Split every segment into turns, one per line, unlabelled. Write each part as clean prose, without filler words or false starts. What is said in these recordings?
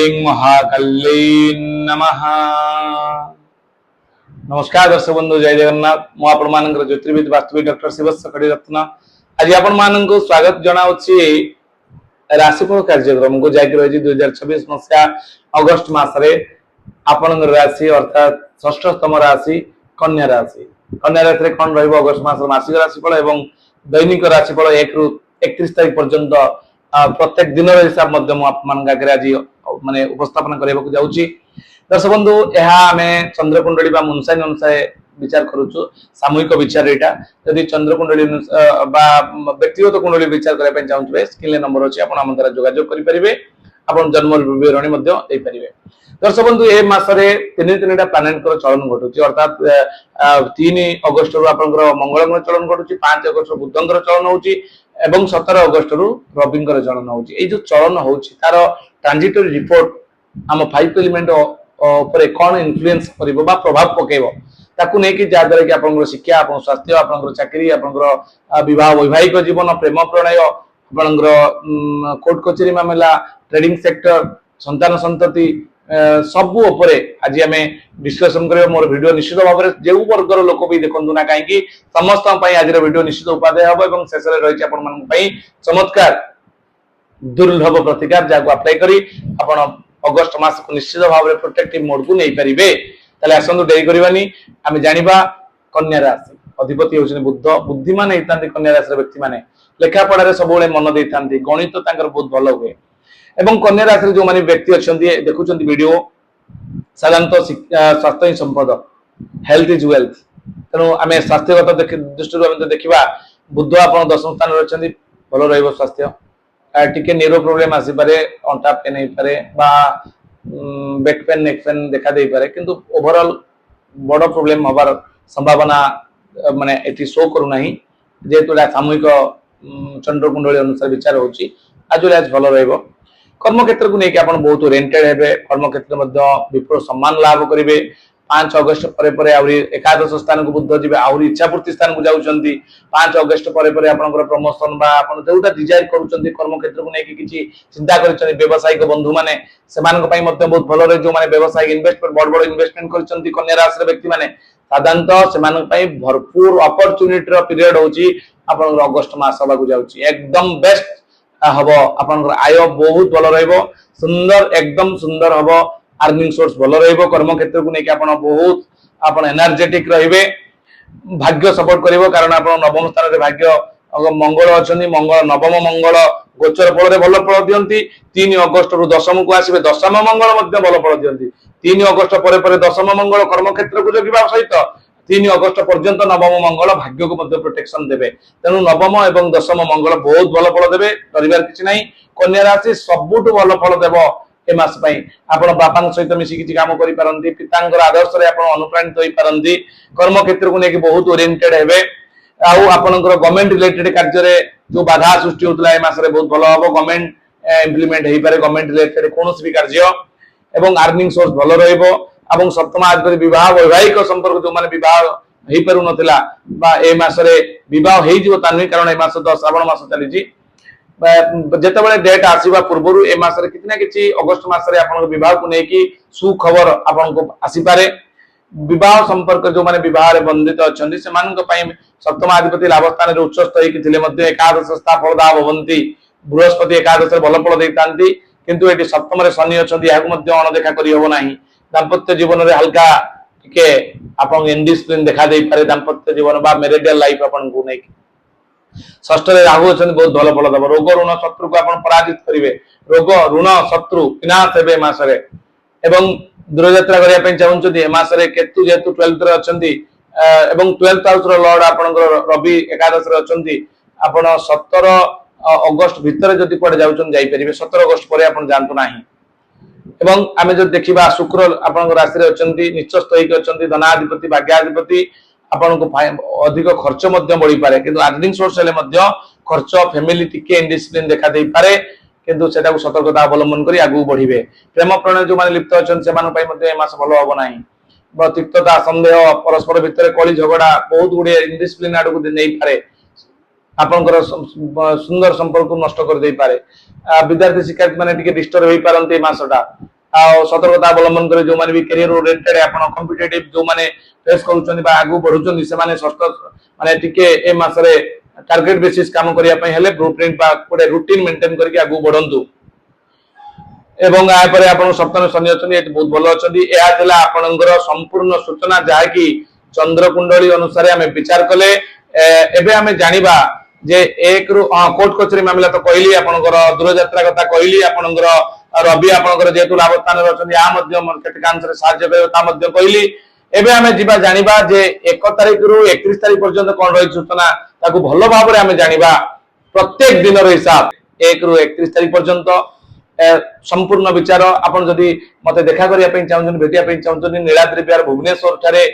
कल्लीं महाकल्लीं नमः। नमस्कार दर्शक बंधु, जय जगन्नाथ। मु आपण मानकर ज्योतिर्विद वास्तविक डॉक्टर शिवस्व खड़ीरत्न आज आपण मानक स्वागत जनाउछि राशिफल कार्यक्रम को जाकि रही 2026 मसीहा अगस्त मासरे आपण राशि अर्थात षष्ठतम राशि कन्या राशि। कन्या राशि रे कोन रहइबो अगस्त मास मासिक राशिफल एवं दैनिक राशिफल 1 रु 31 तारिख पर्यंत प्रत्येक दिन हिसाब मध्य मान आज माने उपस्थापन करने जाऊँगी। दर्शक बंधु यह आम चंद्रकुंडली मुनसाइन अनुसार विचार करुचु सामूहिक विचार यहाँ जदि चंद्रकुंडली व्यक्तिगत कुंडली विचार करने चाहूँगे स्क्रीन नंबर अच्छी आप द्वारा जोगाजोग करेंगे आप जन्म विवरणी पारे। दर्शक बंधु ए मसरे तीन प्लानेट चलन घटुची अर्थात 3 अगस्त रु मंगल चलन घटुची, 5 अगस्त बुधंकर चलन होची एवं 17 अगस्त रु रविंकर चलन होची। ए जो चलन होची तार ट्रांजिटरी रिपोर्ट आम 5 एलिमेंट ऊपर कौन इन्फ्लुएंस करिवो बा प्रभाव पकेइबो ताकू नै कि जा द्वारा कि आपन शिक्षा, आपन स्वास्थ्य, आपन चाकरी, आपन विवाह वैवाहिक जीवन, प्रेम प्रणय, आपन कोर्ट कचेरी मामला, ट्रेडिंग सेक्टर, संतान संतति सबु उपरे आज आम डिस्कशन कर मोर वीडियो निश्चित भाव में जो वर्गर लोक भी देखु ना कहीं समस्त आज वीडियो निश्चित उपादेय हम और शेष रही आपण चमत्कार दुर्लभ प्रतिकार जहाँ अप्लाई करी आपण अगस्त मास को निश्चित भाव में प्रोटेक्टिव मोड को नहीं पारे। ताले आसंतु डेरी करबानी आम जानिबा कन्या राशि अधिपति होउछन बुध। बुद्धिमान होइतांती कन्या राशि व्यक्ति माने लेखा पढ़ारे सब मन देइतांती, गणित तांकर बहुत भलो हुए एवं कन्या राशि जो माने व्यक्ति अच्छे देखुं वीडियो साधारणतः स्वास्थ्य ही संपद, हेल्थ इज वेल्थ। तेणु आम स्वास्थ्यगत दृष्टि देखा बुध आप 10th स्थान अच्छे भल रही स्वास्थ्य टिके न्यूरो प्रोब्लेम आसीपे, अंटा पेन हो पारे बैक पेन नेक पेन देखा दे पारे किंतु ओवरऑल बड़ प्रोब्लेम हबार संभावना माने एटी शो करूना जेहेतु सामूहिक चंद्रकुंडली अनुसार विचार होची आज भल रहिबो। कर्म क्षेत्र को लेकिन आप बहुत ओरिएंटेड हेबे, कर्म क्षेत्र विपुल सम्मान लाभ करेंगे। 5 अगस्त पर आहरी एकादश स्थान को बुद्ध जी आहरी इच्छापूर्ति स्थान को जाउछंती। 5 अगस्त पर आपनकर प्रमोशन बा आपन जोटा डिजायर करूछंती कर्म क्षेत्र को लेकिन किछि चिंता करिछंती व्यवसायिक बंधु माने सेमानक पई मध्ये बहुत भलो रे जो माने व्यवसायिक इन्वेस्टमेंट बड़ इन्वेस्टमेंट करिछंती कन्या राशि व्यक्ति माने साधारणतः सेमानक पई भरपूर अपॉर्चुनिटी रो पीरियड होची आपनकर अगस्त मास हबा को जाउची। एकदम बेस्ट हबो आपनकर आय बहुत भलो रहइबो, सुंदर एकदम सुंदर हबो, अर्निंग सोर्स भलो रहइबो। कर्म क्षेत्र को लेके आपण बहुत आपण एनर्जेटिक रहिबे, भाग्य सपोर्ट करिवो कारण आपण नवम स्थान रे भाग्य मंगल अछनी। मंगल नवम मंगल गोचर फल रे भलो फल दियंती। 3 अगस्त रु दशम को आसीबे, दशम मंगल मध्ये भलो फल दियंती। 3 अगस्त पर दशम मंगल कर्म क्षेत्र को जगिबा सहित 3 अगस्त पर्यंत नवम मंगल भाग्य को मध्य प्रोटेक्शन देबे। तेणु नवम एवं दशम मंगल बहुत भल फल देबे, डरिबार किछि नाही। कन्या राशि सबुठु भल फल देबो ए मास पई। आपण बापा सहित मिसी किछि काम करि पारंती, पितांकर आदर्श रे आपण अनुप्राणित होई पारंती, कर्म क्षेत्र को लेके बहुत ओरिएंटेड हेबे। आउ आपनकर गवर्नमेंट रिलेटेड कार्य रे जो बाधा सृष्टि होतला ए मास रे बहुत भलो हबो। गवर्नमेंट इंप्लीमेंट हेई पारे, गवर्नमेंट रिलेटेड कोनोसी भी कार्य एवं अर्निंग सोर्स भलो रहइबो। एवं सप्तम आज विवाह वैवाहिक संपर्क जो माने विवाह हेई पारु नथिला बा ए मास रे विवाह हेई जिवो तानुई कारण ए मास तो श्रावण मास चली जी जेतेबेले डेट आसीबा पूर्वरु ए मास रे किछि ना किछि अगस्त मास रे आपन विवाह को नेकी सुखबर आपन को आसी पारे। विवाह संपर्क जो माने विवाह रे बंधित अछंती सेमान को पई सप्तम अधिपति लाभ स्थान रे उच्च स्थायी कि थिले मध्ये एकादश स्था फलदा भवंती। बृहस्पति एकादश रे भल फल देतांती किंतु एटी सप्तम रे शनि अछंती याकु मध्ये अनदेखा करि होबो नाही। दाम्पत्य जीवन रे हल्का के आपन इनडिसिप्लिन देखा दे पारे दाम्पत्य जीवन बा मैरिटल लाइफ आपन को नै। षष्ठ रे राहु अछन बहुत भल फल दब। रोग ऋण शत्रु को आपन पराजित करिवे, रोग ऋण शत्रु विनाश हेबे मास रे। एवं दूरयात्रा करिया पे चाहउछथि ए मास रे केतु जेतु 12th रे अछंती एवं 12th हाउस रो लॉर्ड आपन रवि एकादश रे अछंती। आपन 17 अगस्त भितर जदि पड़ जाउछन जाई परिबे, 17 अगस्त परे आपन जानतो नाही। एवं आमे जो देखिबा शुक्र आपन राशि रे अछंती, नीच स्थायी अछंती, धनाधिपति भाग्याधिपति आपन को अधिक खर्च मध्य बढ़ी पारे किंतु अर्निंग सोर्स हेले मध्य खर्च फैमिली टिके इनडिसिप्लिन देखा दे पारे किंतु सेटा को सतर्कता अवलंबन करी आगु बढ़िबे। प्रेम प्रणय जो माने लिप्त अछन सेमान पई मध्य ए मास भलो होबो नाही। तिक्तता संदेह परस्पर भितर कली झगड़ा बहुत गुडे इनडिसिप्लिन आडू नै पारे, आपनकर सुंदर संपर्क नष्ट कर दे पारे। विद्यार्थी शिक्षार्थी माने टिके डिस्टर्ब होई पारंती मासटा सतर्कता अवलंबन करे जो माने भी करियर ओरिएंटेड आपण कॉम्पिटिटिव जो माने फेस करूछन बा आगु बढ़ुछन से माने षष्ठ माने टिके ए मासरे टार्गेट बेसिस काम करिया पई हेले ब्लूप्रिंट बा कोडे रूटीन मेंटेन करके आगु बढ़ंतु एवं आ परे आपण सप्तम शनि अछन एत बहुत भलो अछन एहा थिला आपनकर संपूर्ण सूचना जहा कि चंद्र कुंडली अनुसार हमें विचार कले एबे हमें जानिबा जे एक रु कोर्ट कचरी मामला तो कहली आपनकर दूर यात्रा कथा कहली आपनकर रवि आपनकर जेतु लाभ स्थान रे अछन या मध्यम केतकांश रे साहाय्य करता मध्य कहली एबे हमें जिबा जानिबा जे 1 तारिख रु 31 तारिख पर्यंत कोन रही सूचना ताकू भलो भाव रे हमें जानिबा प्रत्येक दिन रो हिसाब 1 रु 31 तारिख पर्यंत संपूर्ण विचार आपन जदि मते देखा करिया पे चाहउछन भेटिया पे चाहउछन नीलाद्रि बिहार भुवनेश्वर ठारे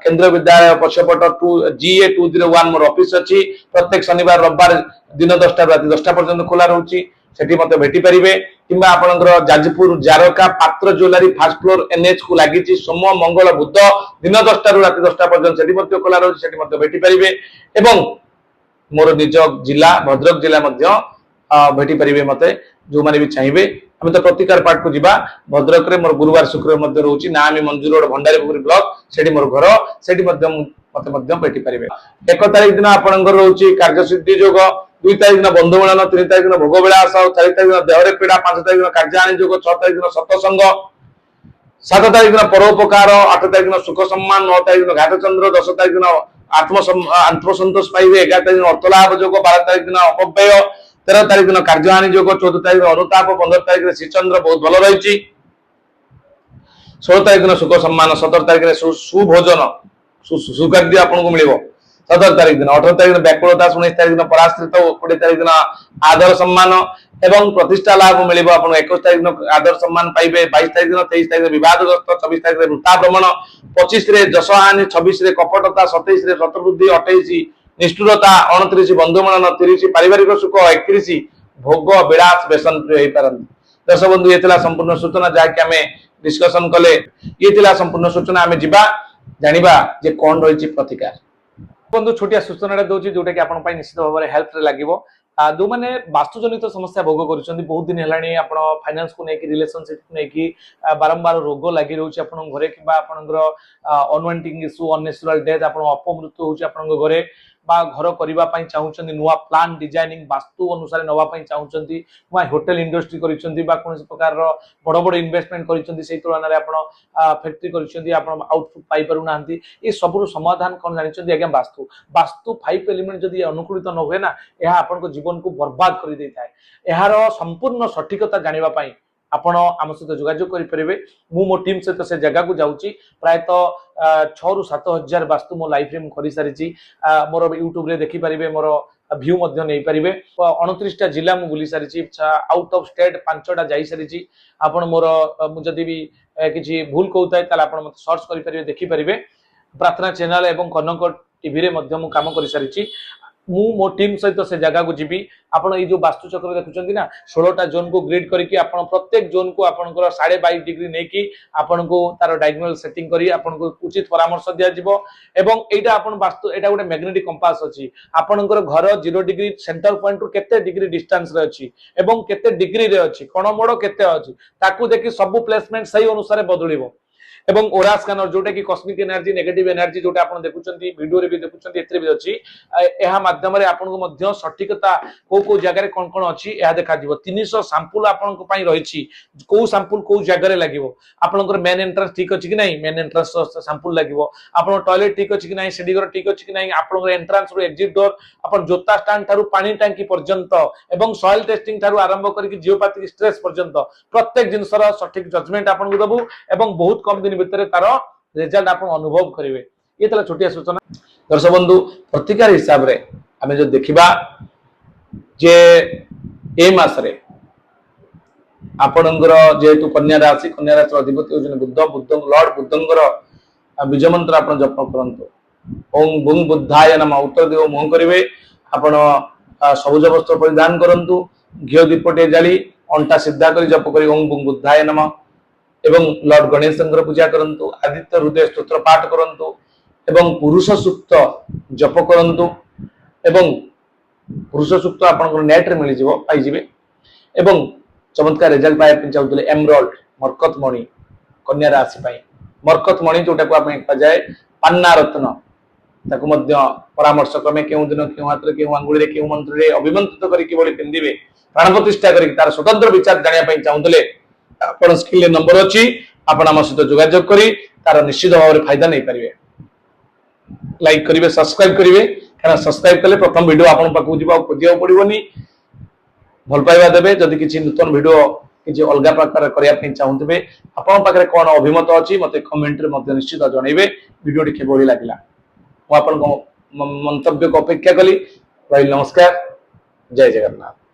केंद्र विद्यालय पछपट 2 GA 201 मोर ऑफिस अछि प्रत्येक शनिवार रविवार दिन 10टा राति 10टा पर्यंत खुला रहउछि सेठी मते भेटि परिबे किबा आपनकर जाजपुर जारका पात्र ज्वेलरी फर्स्ट फ्लोर NH को लागिछि सोम मंगल बुध दिन 10टा रु राति 10टा पर्यंत सेठी मते खुला रहउछि सेठी मते भेटि परिबे एवं मोर निज जिला भद्रक जिला मध्य भेटि परिबे मते जो माने भी चाहिए हम तो प्रतिकार पार्ट को जीवा भद्रक रे मोर गुरुवार शुक्रवार मध्य रहउची ना आमी मंजूर रोड भंडारीपुर ब्लॉक सेठी मोर घर सेठी मध्य मते मध्य बैठी परिबे 1 तारिख दिन आपनकर रहउची कार्यसिद्धि योग 2 तारिख दिन बंधु मिलन 3 तारिख दिन भोग विलास 4 तारिख दिन देहरे पीड़ा 5 तारिख दिन कार्यानि योग 6 तारिख दिन सत्संग 7 तारिख दिन परोपकार 8 तारिख दिन सुख सम्मान 9 तारिख दिन घात चंद्र 10 तारिख दिन आत्मसंतोष पाइबे 11 तारिख दिन अर्थलाभ योग 12 तारिख दिन अपव्यय 13 तारिख दिन कार्यहानि योग 14 तारिख अनुताप 15 तारिख श्रीचंद्र बहुत भल रही 16 तारिख दिन सुख सम्मान 17 तारिख सुभोजन सुखाद्य आपको मिल 17 तारिख दिन 18 तारिख दिन व्याकुलता 19 तारिख दिन पराश्रित 20 तारिख दिन आदर सम्मान एवं प्रतिष्ठा लाभ मिल 21 तारिख दिन आदर सम्मान पाइबे 22 तारिख दिन 23 तारिख विवादग्रस्त 24 तारिख वृथा भ्रमण 25 रे जसहानि 26 रे कपटता 27 रे शत्रुबुद्धि 28 निष्ठुरता 29 बंधु मिलन 30 पारिवारिक सुख 31 भोग विलास व्यसन प्रिय हो पारन दर्शक बंधु ये संपूर्ण सूचना जहाँकि आम डिस्कसन कले ये संपूर्ण सूचना आम जीवा जानिबा जे कौन रही प्रतिकार बंधु छोटिया सूचना दौर जोटा कि आप निश्चित भाव में हेल्प लगे जो मैंने वास्तुजनित समस्या भोग कर बहुत दिन है फाइनेंस को लेकिन रिलेशनशिप को लेकिन बारंबार रोग लगी रोचे घरे कि अनवांटिंग इश्यू अननेचुरल डेथ अपमृत्यु होची घरे बा घर करने चाहूँ नुआ प्लान डिजाइनिंग वास्तु अनुसार नापी चाहूँ नुआ होटेल इंडस्ट्री कौन प्रकार बड़ बड़ इन्वेस्टमेंट कर तुलन में फैक्ट्री करउटपुट पाइपर ना ये सब समाधान कौन जानते आज्ञा वास्तु वास्तु 5 एलिमेंट जदि अनुकूलित न हुए ना यह आपण जीवन को बर्बाद कर दे था यार संपूर्ण सठिकता जानापी आपण आम सहित जोगाजोग करेंगे मु मो टीम सहित से जगह को जाऊँगी प्रायतः 6 ରୁ 7 हजार वास्तु मो लाइफ रे कर सारी मोर यूट्यूब रे देखिपारे मोर व्यू नहीं पारे 29टा जिला मु बुली सारी आउट ऑफ स्टेट 5टा जाई सारी आपण मोर जदि भी किसी भूल कहता है आप सर्च करेंगे देखिपारे प्रार्थना चैनल एवं कनक टीवी रे मु काम कर सारी मु मो टीम सहित से जगह को जीवी आपण ये जो वास्तुचक्र देखुं ना 16टा जोन को ग्रिड करके प्रत्येक जोन को आपंकर 22.5 डिग्री नहीं कि आपन को तार डायगोनल सेटिंग करी आपन को उचित परामर्श दिया जिवो एवं एटा आपन वास्तु एटा गोटे मैग्नेटिक कंपास अछि आपनकर घर 0 डिग्री सेंटर पॉइंट रु केते डिग्री डिस्टेंस रे अछि एवं केते डिग्री रे अछि कोण मोड़ केते अछि ताकू देखि सब प्लेसमेंट सही अनुसार बदलिबो एवं ओरा स्कैनर जोटा कि कॉस्मिक एनर्जी नेगेटिव एनर्जी जोटा आपण देखुचंती वीडियो रे भी देखुचंती एतरे भी अछि एहा माध्यम रे आपण को मध्य सटीकता को जगह रे कोन कोन अछि एहा देखा दिबो 300 सैंपल आपण को पई रहिछि को सैंपल को जगह रे लागिवो आपनकर मेन एंट्रेंस ठीक अछि कि नहीं मेन एंट्रेंस सैंपल लागिवो आपण टॉयलेट ठीक अछि कि नहीं सीढ़ी घर ठीक अछि कि नहीं आपनकर एंट्रेंस रो एग्जिट डोर आपण जोता स्टैंड थारु पानी टंकी पर्यंत एवं सॉइल टेस्टिंग थारु आरंभ करके जियोपैथिक स्ट्रेस पर्यंत प्रत्येक जिनसर सटीक जजमेंट आपण को दबु एवं बहुत कम दिन भितर तार रिजल्ट आप अनुभव करेंगे ये तला छोटिया सूचना दर्शक बंधु प्रतिकार हिसाब रे आमे जो देखिबा जे ए मास रे आपनकर जेतु कन्या राशि अधिपति होजन बुद्ध बुद्ध लॉर्ड बुद्धंकर बीज मंत्र आपण जप करंतु ओम बुंग बुद्धाय नमः उत्तर देव मोह करिवे आपण सबुज वस्त्र परिधान करंतु घियो दीपटे जाली अंटा सिद्धा करी जप करी ओम बुंग बुद्धाय नमः एवं लॉर्ड गणेश पूजा करंतु आदित्य हृदय स्तोत्र पाठ करंतु एवं पुरुष सूक्त जप करंतु एवं पुरुष सूक्त आपन नेट रे मिल जिवो पाई जिवे एवं चमत्कार रिजल्ट पाए चाहूले एमराल्ड मरकत मणि कन्या राशि पाई मरकत मणि जोटा को आपण कजाए पन्ना रत्न ताकू मध्य परामर्श क्रमे केउ दिन केउ हाथ रे केउ अंगुली रे केउ मंत्र रे अभिमंत्रित करी किबोली पिंदिबे प्राण प्रतिष्ठा करी तार स्वतंत्र विचार जानिया पई चाहुतले आपण स्क्रीन रे नंबर अछि आपण हम सहित जोगाजोग करी तार निश्चित भाव रे फायदा नै परिबे लाइक करिवे सब्सक्राइब करिवे कारण सब्सक्राइब कले प्रथम वीडियो आपण पाकू जिबा खोजिया पड़िबोनी भल पाइबा देबे जदि किछि नूतन वीडियो किछि अलगा प्रकार करिया पई चाहुतबे आपण पाखरे कोन अभिमत अछि मते कमेंट रे मध्ये निश्चित जणैबे वीडियो टिके बोली लागिला मु आपण को मंतव्य को अपेक्षा कली रही नमस्कार जय जगन्नाथ।